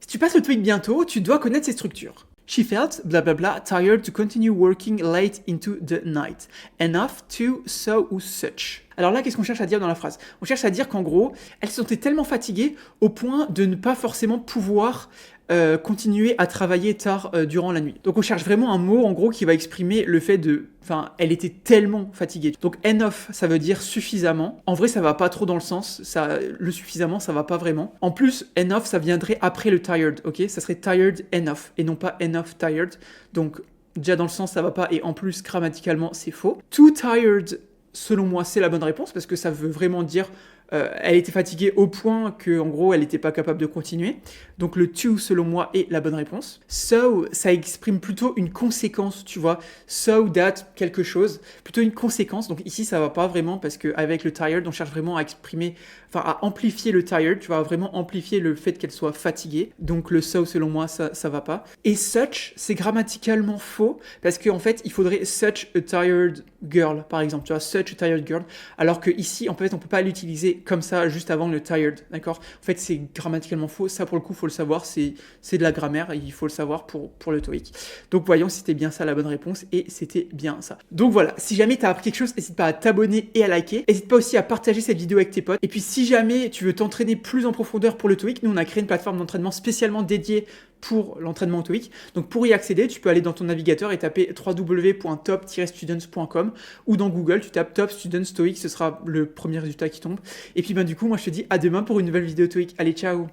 tu passes le TOEIC bientôt, tu dois connaître ces structures. She felt, blablabla, tired to continue working late into the night. Enough to so ou such. Alors là, qu'est-ce qu'on cherche à dire dans la phrase? On cherche à dire qu'en gros, elle se sentait tellement fatiguée au point de ne pas forcément pouvoir continuer à travailler tard durant la nuit. Donc on cherche vraiment un mot en gros qui va exprimer le fait de... Enfin, elle était tellement fatiguée. Donc enough, ça veut dire suffisamment. En vrai, ça va pas trop dans le sens. Le suffisamment, ça va pas vraiment. En plus, enough, ça viendrait après le tired, ok? Ça serait tired enough et non pas enough tired. Donc déjà dans le sens, ça va pas. Et en plus, grammaticalement, c'est faux. Too tired, selon moi, c'est la bonne réponse parce que ça veut vraiment dire... elle était fatiguée au point que, en gros, elle n'était pas capable de continuer. Donc le to, selon moi, est la bonne réponse. So, ça exprime plutôt une conséquence, tu vois. So that quelque chose, plutôt une conséquence. Donc ici, ça va pas vraiment parce qu'avec le tired, on cherche vraiment à exprimer, enfin à amplifier le tired. Tu vas vraiment amplifier le fait qu'elle soit fatiguée. Donc le so, selon moi, ça va pas. Et such, c'est grammaticalement faux parce qu'en fait, il faudrait such a tired girl, par exemple. Tu vois, such a tired girl. Alors que ici, en fait, on peut pas l'utiliser comme ça juste avant le tired, d'accord? En fait, c'est grammaticalement faux. Ça, pour le coup, faut le savoir. C'est de la grammaire. Il faut le savoir pour le TOEIC. Donc, voyons si c'était bien ça la bonne réponse. Et c'était bien ça. Donc, voilà. Si jamais tu as appris quelque chose, n'hésite pas à t'abonner et à liker. N'hésite pas aussi à partager cette vidéo avec tes potes. Et puis, si jamais tu veux t'entraîner plus en profondeur pour le TOEIC, nous, on a créé une plateforme d'entraînement spécialement dédiée pour l'entraînement au TOEIC. Donc pour y accéder, tu peux aller dans ton navigateur et taper www.top-students.com ou dans Google, tu tapes Top Students TOEIC, ce sera le premier résultat qui tombe. Et puis du coup, moi je te dis à demain pour une nouvelle vidéo TOEIC. Allez, ciao!